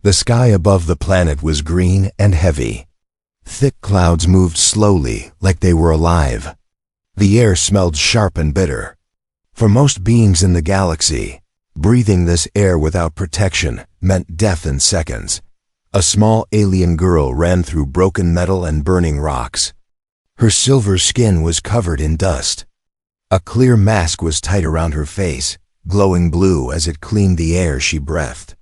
The sky above the planet was green and heavy. Thick clouds moved slowly, like they were alive. The air smelled sharp and bitter. For most beings in the galaxy, breathing this air without protection meant death in seconds. A small alien girl ran through broken metal and burning rocks. Her silver skin was covered in dust. A clear mask was tight around her face, glowing blue as it cleaned the air she breathed.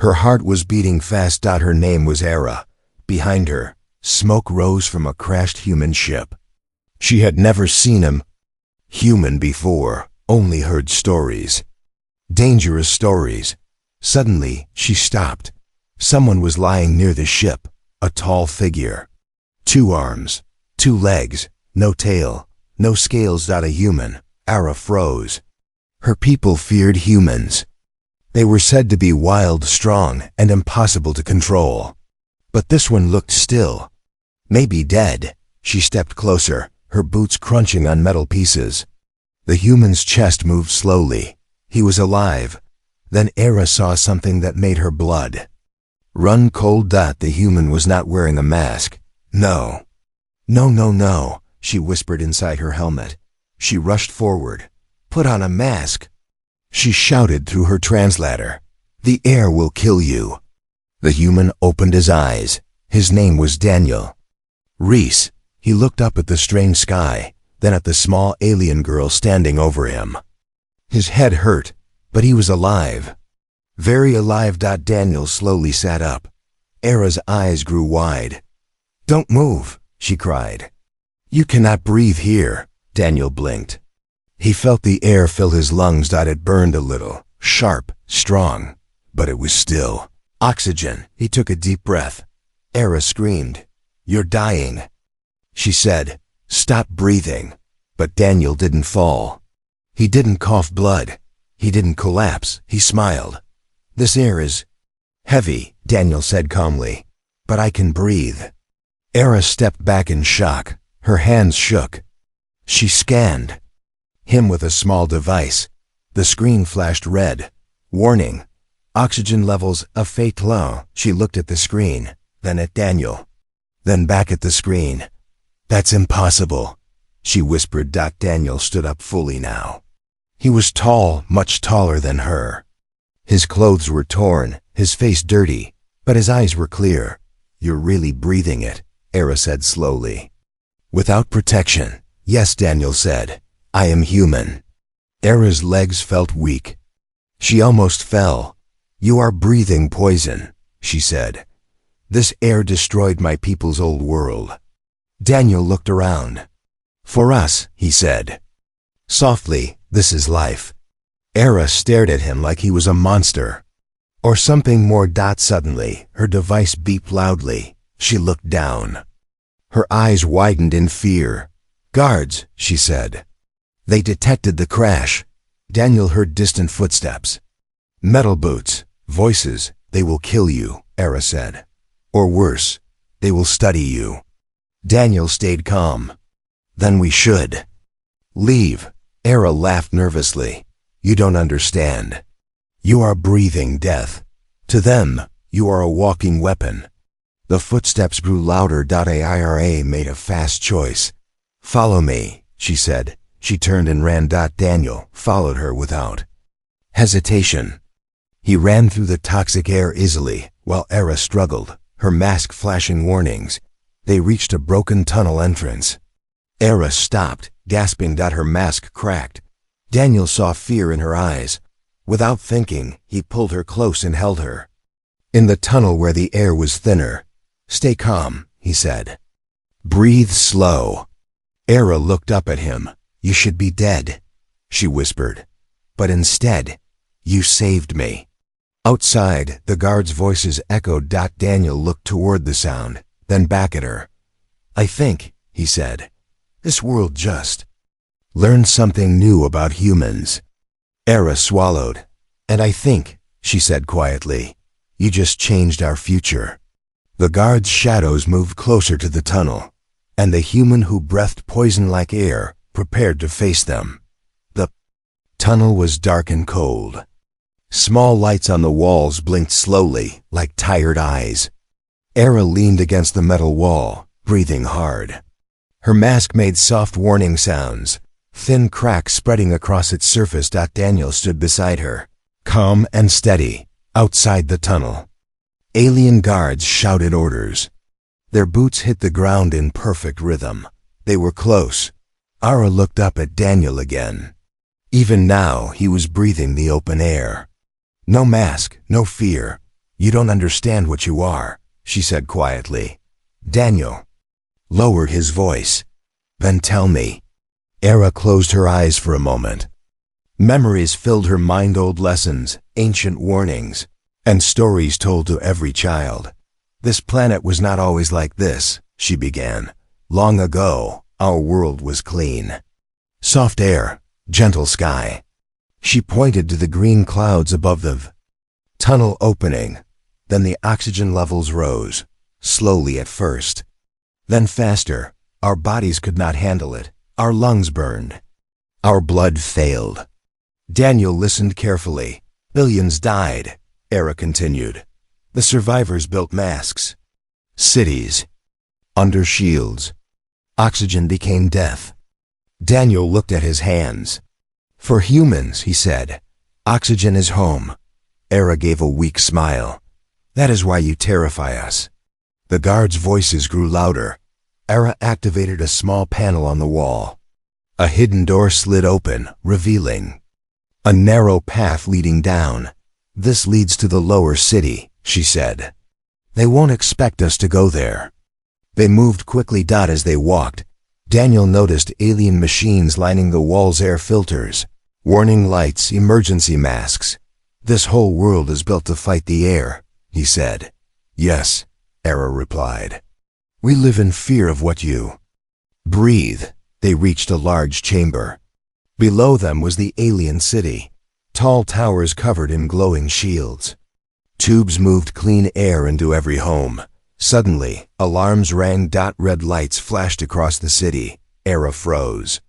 Her heart was beating fast. Her name was Era. Behind her, smoke rose from a crashed human ship. She had never seen him human before, only heard stories. Dangerous stories. Suddenly, she stopped. Someone was lying near the ship, a tall figure. 2 arms, 2 legs, no tail, no scales. A human. Era froze. Her people feared humans. They were said to be wild, strong, and impossible to control. But this one looked still. Maybe dead. She stepped closer, her boots crunching on metal pieces. The human's chest moved slowly. He was alive. Then Era saw something that made her blood run cold. The human was not wearing a mask. No. No, no, no, she whispered inside her helmet. She rushed forward. Put on a mask. She shouted through her translator. The air will kill you. The human opened his eyes. His name was Daniel. Reese. He looked up at the strange sky, then at the small alien girl standing over him. His head hurt, but he was alive. Very alive. Daniel slowly sat up. Era's eyes grew wide. Don't move, she cried. You cannot breathe here. Daniel blinked. He felt the air fill his lungs. It burned a little, sharp, strong, but it was still oxygen. He took a deep breath. Era screamed, You're dying. She said, Stop breathing. But Daniel didn't fall. He didn't cough blood. He didn't collapse. He smiled. This air is heavy, Daniel said calmly, but I can breathe. Era stepped back in shock. Her hands shook. She scanned him with a small device. The screen flashed red. Warning. Oxygen levels a fate low. She looked at the screen, then at Daniel, then back at the screen. That's impossible, she whispered. Daniel stood up fully now. He was tall, much taller than her. His clothes were torn, his face dirty, but his eyes were clear. You're really breathing it, Era said slowly. Without protection. Yes, Daniel said. I am human. Era's legs felt weak. She almost fell. You are breathing poison, she said. This air destroyed my people's old world. Daniel looked around. For us, he said. Softly, this is life. Era stared at him like he was a monster. Or something more. Suddenly, her device beeped loudly. She looked down. Her eyes widened in fear. Guards, she said. They detected the crash. Daniel heard distant footsteps. Metal boots, voices. They will kill you, Era said. Or worse, they will study you. Daniel stayed calm. Then we should leave. Era laughed nervously. You don't understand. You are breathing death. To them, you are a walking weapon. The footsteps grew louder. Ira made a fast choice. Follow me, she said. She turned and ran. Daniel followed her without hesitation. He ran through the toxic air easily, while Era struggled, her mask flashing warnings. They reached a broken tunnel entrance. Era stopped, gasping. Her mask cracked. Daniel saw fear in her eyes. Without thinking, he pulled her close and held her. In the tunnel where the air was thinner. Stay calm, he said. Breathe slow. Era looked up at him. You should be dead, she whispered. But instead, you saved me. Outside, the guards' voices echoed. Daniel looked toward the sound, then back at her. I think, he said, this world just learned something new about humans. Era swallowed. And I think, she said quietly, you just changed our future. The guards' shadows moved closer to the tunnel, and the human who breathed poison like air prepared to face them. The tunnel was dark and cold. Small lights on the walls blinked slowly, like tired eyes. Era leaned against the metal wall, breathing hard. Her mask made soft warning sounds, thin cracks spreading across its surface. Daniel stood beside her, calm and steady, outside the tunnel. Alien guards shouted orders. Their boots hit the ground in perfect rhythm. They were close. Ara looked up at Daniel again. Even now, he was breathing the open air. "No mask, no fear. You don't understand what you are," she said quietly. Daniel lowered his voice. "Then tell me." Era closed her eyes for a moment. Memories filled her mind, old lessons, ancient warnings, and stories told to every child. "This planet was not always like this," she began. "Long ago, our world was clean. Soft air, gentle sky." She pointed to the green clouds above the tunnel opening. Then the oxygen levels rose, slowly at first. Then faster. Our bodies could not handle it. Our lungs burned. Our blood failed. Daniel listened carefully. "Billions died," Era continued. "The survivors built masks, cities, under shields. Oxygen became death." Daniel looked at his hands. "For humans," he said, "oxygen is home." Era gave a weak smile. "That is why you terrify us." The guards' voices grew louder. Era activated a small panel on the wall. A hidden door slid open, revealing a narrow path leading down. "This leads to the lower city," she said. "They won't expect us to go there." They moved quickly. As they walked, Daniel noticed alien machines lining the wall's air filters, warning lights, emergency masks. "This whole world is built to fight the air," he said. "Yes," Era replied. "We live in fear of what you breathe." They reached a large chamber. Below them was the alien city, tall towers covered in glowing shields. Tubes moved clean air into every home. Suddenly, alarms rang. Red lights flashed across the city. Era froze.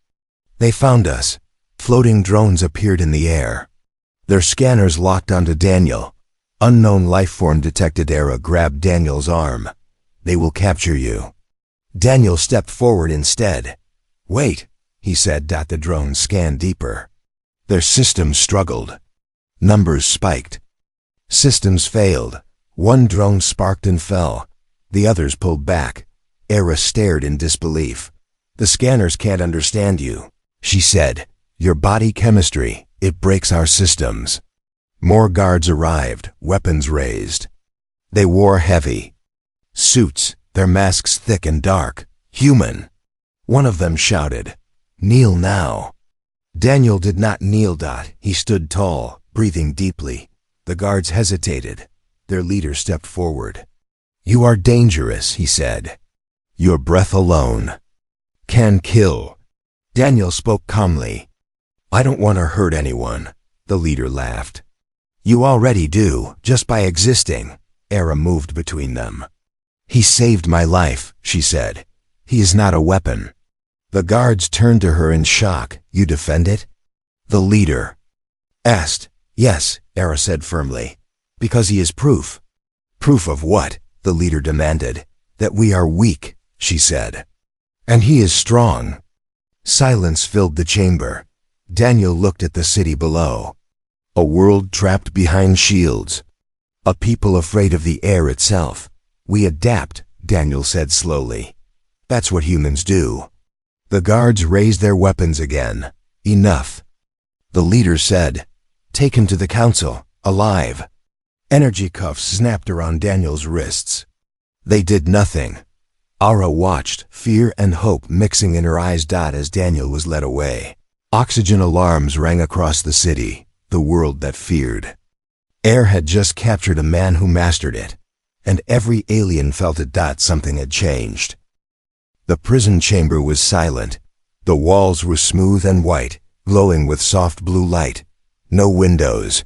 "They found us." Floating drones appeared in the air. Their scanners locked onto Daniel. Unknown life form detected. Era grabbed Daniel's arm. "They will capture you." Daniel stepped forward instead. "Wait," he said. The drones scanned deeper. Their systems struggled. Numbers spiked. Systems failed. One drone sparked and fell. The others pulled back. Era stared in disbelief. "The scanners can't understand you," she said. "Your body chemistry, it breaks our systems." More guards arrived, weapons raised. They wore heavy suits, their masks thick and dark. "Human!" One of them shouted. "Kneel now." Daniel did not kneel. He stood tall, breathing deeply. The guards hesitated. Their leader stepped forward. "You are dangerous," he said. "Your breath alone can kill." Daniel spoke calmly. "I don't want to hurt anyone," the leader laughed. "You already do, just by existing." Era moved between them. "He saved my life," she said. "He is not a weapon." The guards turned to her in shock. "You defend it?" the leader asked. "Yes," Era said firmly. "Because he is proof." "Proof of what?" the leader demanded. "That we are weak," she said. "And he is strong." Silence filled the chamber. Daniel looked at the city below. A world trapped behind shields. A people afraid of the air itself. "We adapt," Daniel said slowly. "That's what humans do." The guards raised their weapons again. "Enough," the leader said. "Take him to the council, alive." Energy cuffs snapped around Daniel's wrists. They did nothing. Ara watched, fear and hope mixing in her eyes. As Daniel was led away, oxygen alarms rang across the city, the world that feared. Air had just captured a man who mastered it, and every alien felt it. Something had changed. The prison chamber was silent. The walls were smooth and white, glowing with soft blue light. No windows.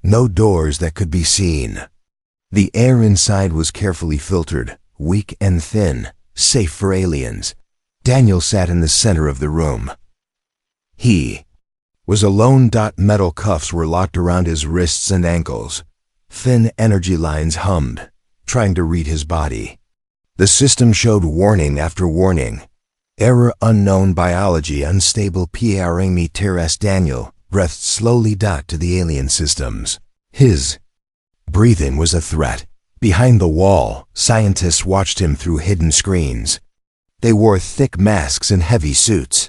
No doors that could be seen. The air inside was carefully filtered, weak and thin, safe for aliens. Daniel sat in the center of the room. He was alone. Metal cuffs were locked around his wrists and ankles. Thin energy lines hummed, trying to read his body. The system showed warning after warning. Error unknown, biology unstable, PRME Teres. Daniel breathed slowly. To the alien systems. His breathing was a threat. Behind the wall, scientists watched him through hidden screens. They wore thick masks and heavy suits.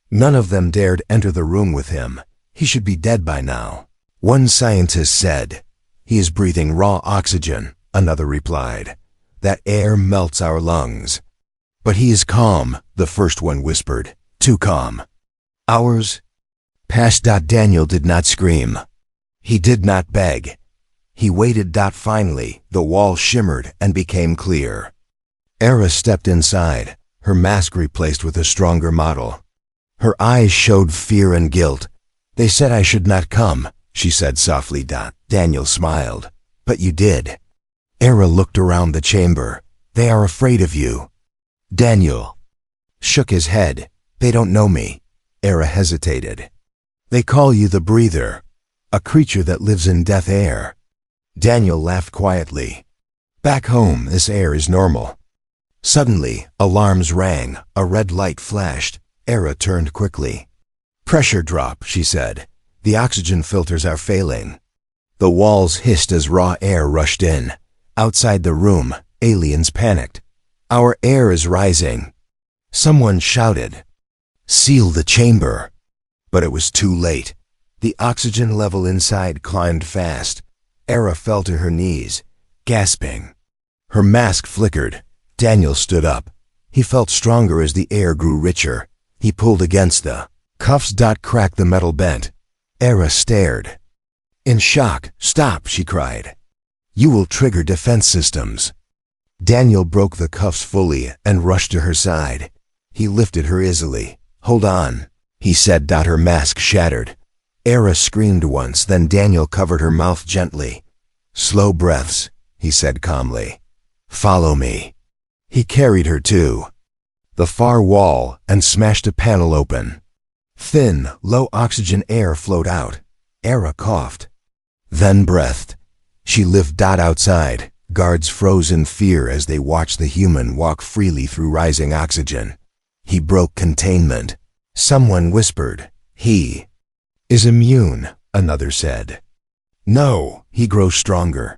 None of them dared enter the room with him. He should be dead by now. One scientist said, "He is breathing raw oxygen," another replied. "That air melts our lungs." "But he is calm," the first one whispered. "Too calm." Hours passed. Daniel did not scream. He did not beg. He waited. Finally, the wall shimmered and became clear. Era stepped inside, her mask replaced with a stronger model. Her eyes showed fear and guilt. "They said I should not come," she said softly. Daniel smiled. "But you did." Era looked around the chamber. "They are afraid of you." Daniel shook his head. "They don't know me." Era hesitated. "They call you the Breather, a creature that lives in death air." Daniel laughed quietly. "Back home, this air is normal." Suddenly, alarms rang. A red light flashed. Era turned quickly. "Pressure drop," she said. "The oxygen filters are failing." The walls hissed as raw air rushed in. Outside the room, aliens panicked. "Our air is rising." Someone shouted, "Seal the chamber." But it was too late. The oxygen level inside climbed fast. Era fell to her knees, gasping. Her mask flickered. Daniel stood up. He felt stronger as the air grew richer. He pulled against the cuffs. Crack, the metal bent. Era stared. In shock. "Stop," she cried. "You will trigger defense systems." Daniel broke the cuffs fully and rushed to her side. He lifted her easily. "Hold on," he said. Her mask shattered. Era screamed once, then Daniel covered her mouth gently. "Slow breaths," he said calmly. "Follow me." He carried her to the far wall and smashed a panel open. Thin, low-oxygen air flowed out. Era coughed, then breathed. She lived. Outside, guards froze in fear as they watched the human walk freely through rising oxygen. "He broke containment." Someone whispered. "He is immune," another said. "No, he grows stronger."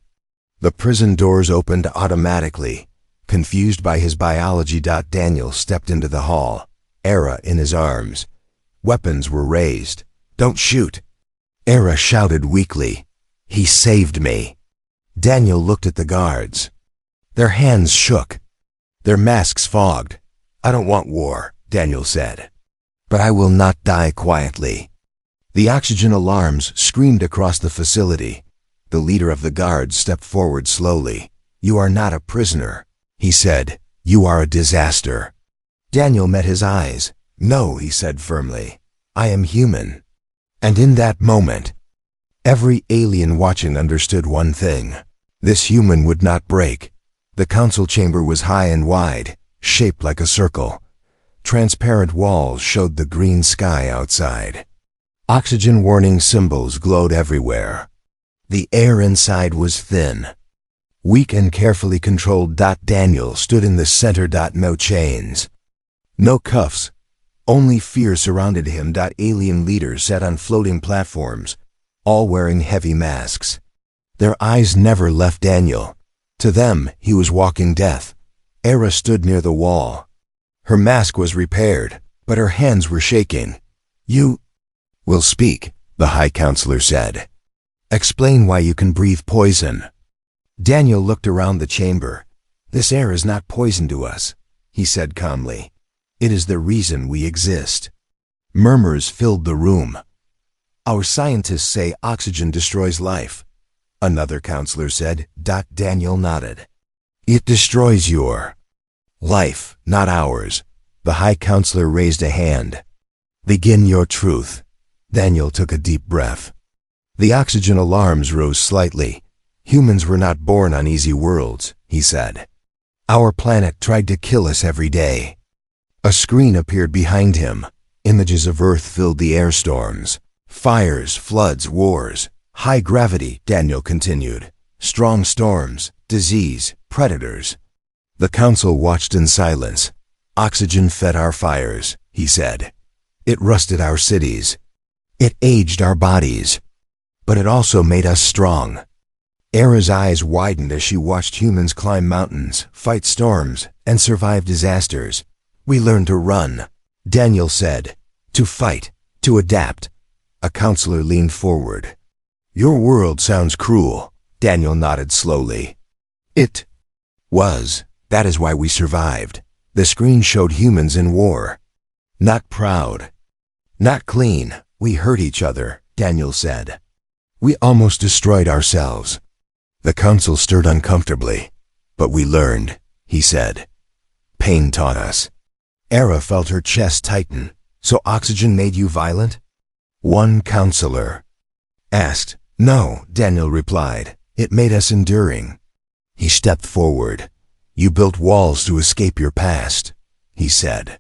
The prison doors opened automatically. Confused by his biology. Daniel stepped into the hall, Era in his arms. Weapons were raised. "Don't shoot!" Era shouted weakly. "He saved me." Daniel looked at the guards. Their hands shook. Their masks fogged. "I don't want war," Daniel said. "But I will not die quietly." The oxygen alarms screamed across the facility. The leader of the guards stepped forward slowly. "You are not a prisoner," he said. "You are a disaster." Daniel met his eyes. "No," he said firmly. "I am human." And in that moment, every alien watching understood one thing. This human would not break. The council chamber was high and wide, shaped like a circle. Transparent walls showed the green sky outside. Oxygen warning symbols glowed everywhere. The air inside was thin, weak and carefully controlled. Daniel stood in the center. No chains, no cuffs, only fear surrounded him. Alien leaders sat on floating platforms, all wearing heavy masks. Their eyes never left Daniel. To them, he was walking death. Era stood near the wall. Her mask was repaired, but her hands were shaking. "You will speak," the High Counselor said. "Explain why you can breathe poison." Daniel looked around the chamber. "This air is not poison to us," he said calmly. "It is the reason we exist." Murmurs filled the room. "Our scientists say oxygen destroys life," another counselor said. Daniel nodded. "It destroys your life, not ours." The High Counselor raised a hand. "Begin your truth." Daniel took a deep breath. The oxygen alarms rose slightly. "Humans were not born on easy worlds," he said. "Our planet tried to kill us every day." A screen appeared behind him. Images of Earth filled the air storms. Fires, floods, wars, high gravity, Daniel continued. Strong storms, disease, predators. The council watched in silence. Oxygen fed our fires, he said. It rusted our cities. It aged our bodies. But it also made us strong. Era's eyes widened as she watched humans climb mountains, fight storms, and survive disasters. We learned to run, Daniel said. To fight, to adapt. A counselor leaned forward. Your world sounds cruel, Daniel nodded slowly. It was. That is why we survived. The screen showed humans in war. Not proud. Not clean. We hurt each other, Daniel said. We almost destroyed ourselves. The council stirred uncomfortably. But we learned, he said. Pain taught us. Era felt her chest tighten. So oxygen made you violent? One counselor asked. No, Daniel replied. It made us enduring. He stepped forward. You built walls to escape your past, he said.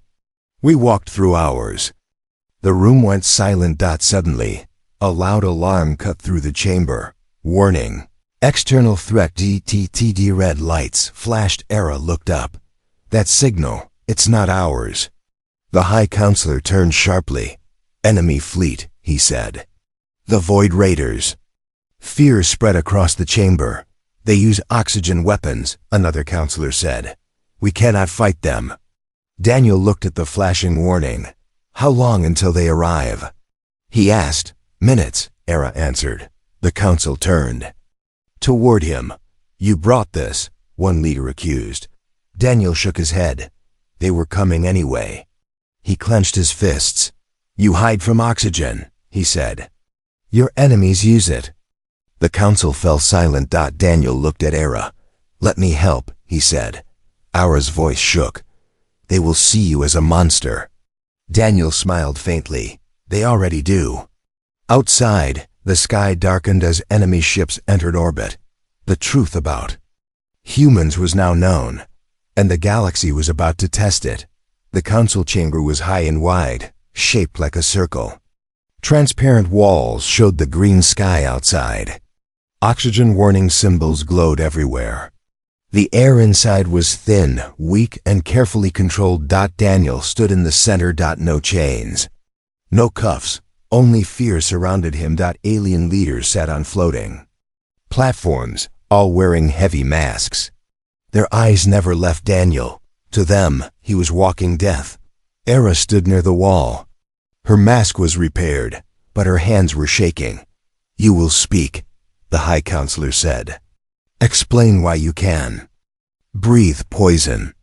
We walked through hours. The room went silent. Suddenly, a loud alarm cut through the chamber. Warning. External threat. DTTD red lights flashed. Era looked up. That signal, it's not ours. The High Counselor turned sharply. Enemy fleet, he said. The Void Raiders. Fear spread across the chamber. They use oxygen weapons, another counselor said. We cannot fight them. Daniel looked at the flashing warning. How long until they arrive? He asked. Minutes, Era answered. The council turned toward him. You brought this, one leader accused. Daniel shook his head. They were coming anyway. He clenched his fists. You hide from oxygen, he said. Your enemies use it. The council fell silent. Daniel looked at Era. Let me help, he said. Era's voice shook. They will see you as a monster. Daniel smiled faintly. They already do. Outside, the sky darkened as enemy ships entered orbit. The truth about humans was now known, and the galaxy was about to test it. The council chamber was high and wide, shaped like a circle. Transparent walls showed the green sky outside. Oxygen warning symbols glowed everywhere. The air inside was thin, weak, and carefully controlled. Daniel stood in the center. No chains. No cuffs. Only fear surrounded him. Alien leaders sat on floating platforms, all wearing heavy masks. Their eyes never left Daniel. To them, he was walking death. Era stood near the wall. Her mask was repaired, but her hands were shaking. You will speak, the High Counselor said. Explain why you can. Breathe poison.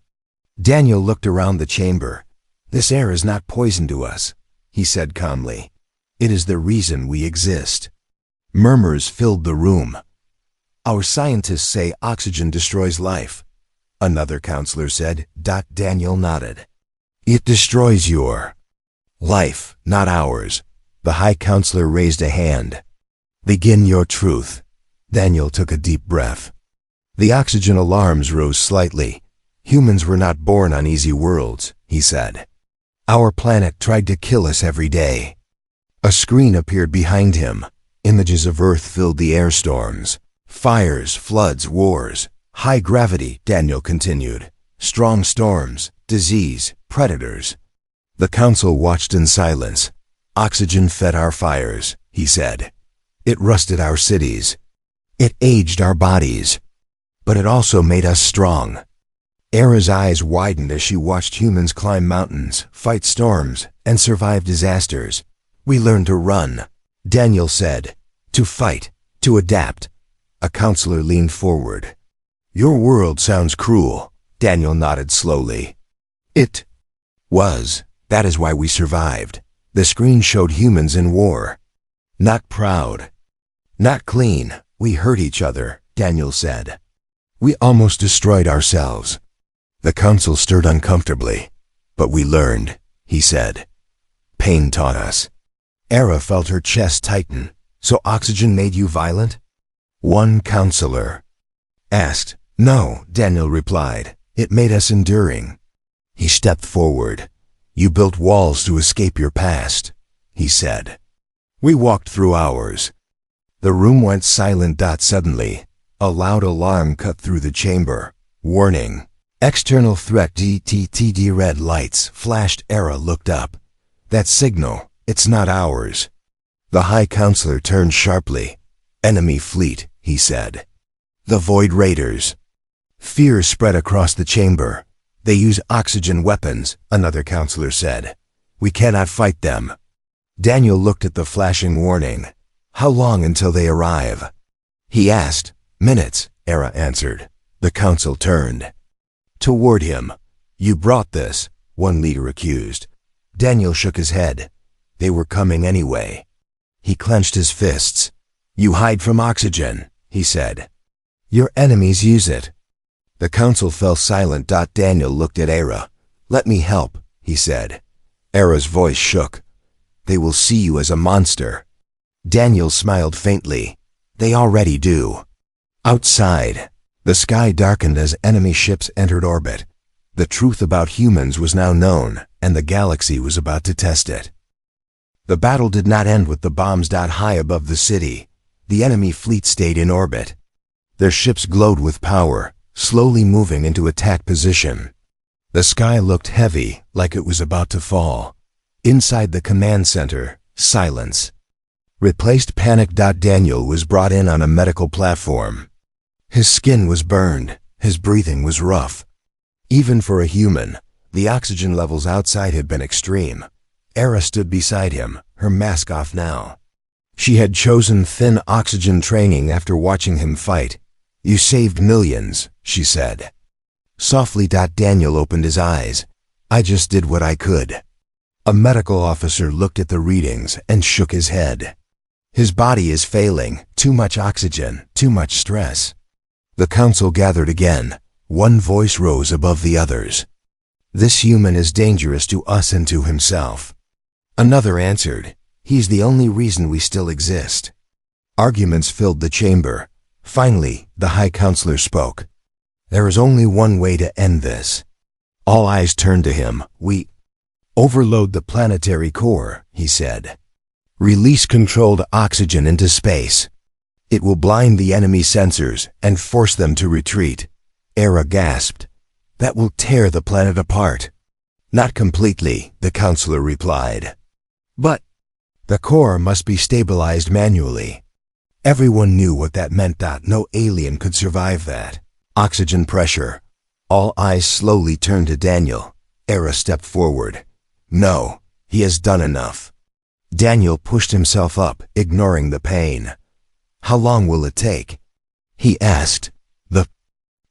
Daniel looked around the chamber. This air is not poison to us, he said calmly. It is the reason we exist. Murmurs filled the room. Our scientists say oxygen destroys life, another counselor said. Daniel nodded. It destroys your life, not ours. The High Counselor raised a hand. Begin your truth. Daniel took a deep breath. The oxygen alarms rose slightly. Humans were not born on easy worlds, he said. Our planet tried to kill us every day. A screen appeared behind him. Images of Earth filled the air storms. Fires, floods, wars, high gravity, Daniel continued. Strong storms, disease, predators. The council watched in silence. Oxygen fed our fires, he said. It rusted our cities. It aged our bodies. But it also made us strong. Era's eyes widened as she watched humans climb mountains, fight storms, and survive disasters. We learned to run, Daniel said. To fight, to adapt. A counselor leaned forward. Your world sounds cruel, Daniel nodded slowly. It was. That is why we survived. The screen showed humans in war. Not proud. Not clean. We hurt each other, Daniel said. We almost destroyed ourselves. The council stirred uncomfortably. But we learned, he said. Pain taught us. Era felt her chest tighten. So oxygen made you violent? One counselor asked. No, Daniel replied. It made us enduring. He stepped forward. You built walls to escape your past, he said. We walked through ours. The room went silent. Suddenly, a loud alarm cut through the chamber. Warning. External threat. DTTD. Red lights flashed. Era looked up. That signal, it's not ours. The High Counselor turned sharply. Enemy fleet, he said. The Void Raiders. Fear spread across the chamber. They use oxygen weapons, another counselor said. We cannot fight them. Daniel looked at the flashing warning. How long until they arrive? He asked. Minutes, Era answered. The council turned toward him. You brought this, one leader accused. Daniel shook his head. They were coming anyway. He clenched his fists. You hide from oxygen, he said. Your enemies use it. The council fell silent. Daniel looked at Era. Let me help, he said. Era's voice shook. They will see you as a monster. Daniel smiled faintly. They already do. Outside, the sky darkened as enemy ships entered orbit. The truth about humans was now known, and the galaxy was about to test it. The battle did not end with the bombs. High above the city, the enemy fleet stayed in orbit. Their ships glowed with power, slowly moving into attack position. The sky looked heavy, like it was about to fall. Inside the command center, silence. Replaced panic. Daniel was brought in on a medical platform. His skin was burned, his breathing was rough. Even for a human, the oxygen levels outside had been extreme. Era stood beside him, her mask off now. She had chosen thin oxygen training after watching him fight. You saved millions, she said. Softly. Daniel opened his eyes. I just did what I could. A medical officer looked at the readings and shook his head. His body is failing, too much oxygen, too much stress. The council gathered again. One voice rose above the others. This human is dangerous to us and to himself. Another answered. He's the only reason we still exist. Arguments filled the chamber. Finally, the High Counselor spoke. There is only one way to end this. All eyes turned to him. We overload the planetary core, he said. Release controlled oxygen into space. It will blind the enemy sensors and force them to retreat. Era gasped. That will tear the planet apart. Not completely, the counselor replied. But the core must be stabilized manually. Everyone knew what that meant. No alien could survive that. Oxygen pressure. All eyes slowly turned to Daniel. Era stepped forward. No, he has done enough. Daniel pushed himself up, ignoring the pain. How long will it take? He asked. The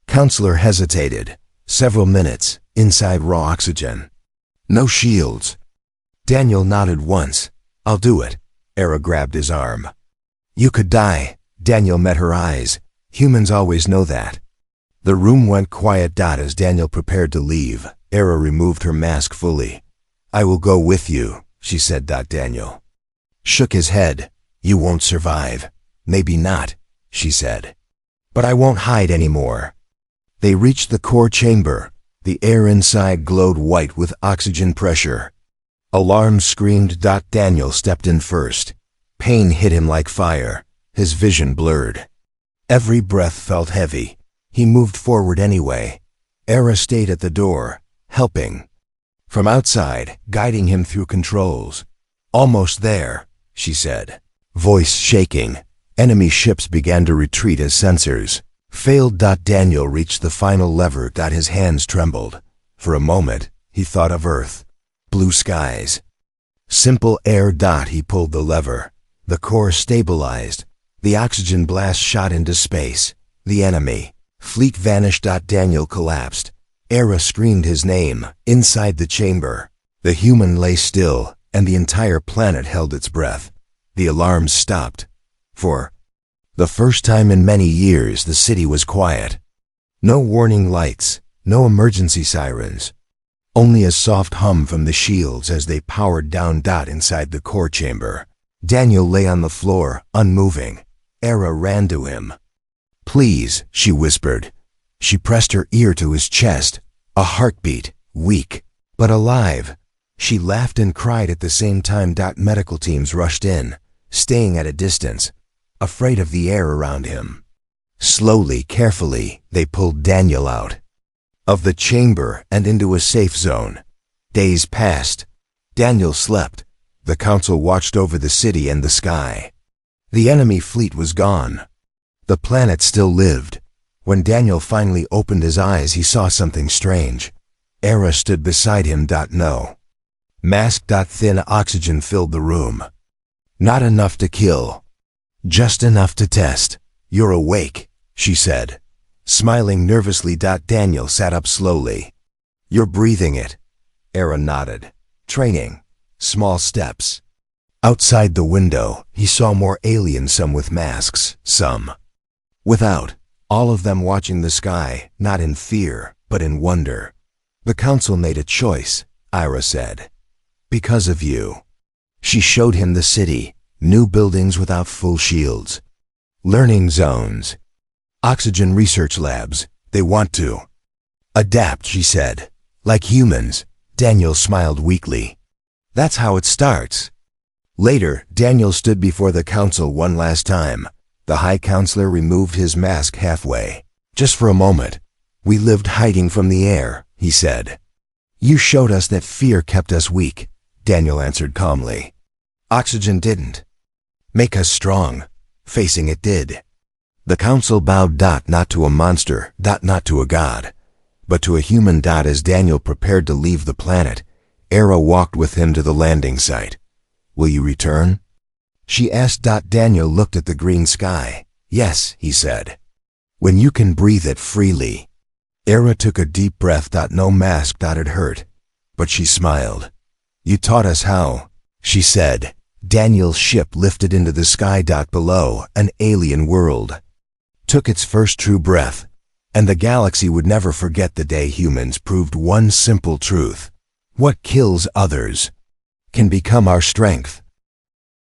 counselor hesitated. Several minutes, inside raw oxygen. No shields. Daniel nodded once. I'll do it. Era grabbed his arm. You could die. Daniel met her eyes. Humans always know that. The room went quiet. As Daniel prepared to leave, Era removed her mask fully. I will go with you, she said. Daniel shook his head. You won't survive. Maybe not, she said. But I won't hide anymore. They reached the core chamber. The air inside glowed white with oxygen pressure. Alarms screamed. Daniel stepped in first. Pain hit him like fire. His vision blurred. Every breath felt heavy. He moved forward anyway. Era stayed at the door, helping. From outside, guiding him through controls. Almost there, she said, voice shaking. Enemy ships began to retreat as sensors failed. Daniel reached the final lever. His hands trembled. For a moment, he thought of Earth. Blue skies. Simple air. He pulled the lever. The core stabilized. The oxygen blast shot into space. The enemy fleet vanished. Daniel collapsed. Era screamed his name inside the chamber. The human lay still, and the entire planet held its breath. The alarms stopped. For the first time in many years, the city was quiet. No warning lights, no emergency sirens. Only a soft hum from the shields as they powered down. Inside the core chamber, Daniel lay on the floor, unmoving. Era ran to him. Please, she whispered. She pressed her ear to his chest. A heartbeat, weak, but alive. She laughed and cried at the same time. Medical teams rushed in. staying at a distance, afraid of the air around him. Slowly, carefully, they pulled Daniel out of the chamber and into a safe zone. Days passed. Daniel slept. The council watched over the city and the sky. The enemy fleet was gone. The planet still lived. When Daniel finally opened his eyes, he saw something strange. Era stood beside him. No mask. Thin oxygen filled the room. Not enough to kill. Just enough to test. You're awake, she said, smiling nervously. Daniel sat up slowly. You're breathing it. Era nodded. Training. Small steps. Outside the window, he saw more aliens, some with masks, some without, all of them watching the sky, not in fear, but in wonder. The council made a choice, Ira said. Because of you. She showed him the city, new buildings without full shields. Learning zones. Oxygen research labs. They want to adapt, she said. Like humans. Daniel smiled weakly. That's how it starts. Later, Daniel stood before the council one last time. The High Counselor removed his mask halfway. Just for a moment. We lived hiding from the air, he said. You showed us that fear kept us weak, Daniel answered calmly. Oxygen didn't make us strong. Facing it did. The council bowed. Not to a monster, not to a god, but to a human. As Daniel prepared to leave the planet, Era walked with him to the landing site. Will you return? She asked. Daniel looked at the green sky. Yes, he said. When you can breathe it freely. Era took a deep breath. No mask. It hurt. But she smiled. You taught us how, she said. Daniel's ship lifted into the sky. Below, an alien world took its first true breath, and the galaxy would never forget the day humans proved one simple truth. What kills others can become our strength.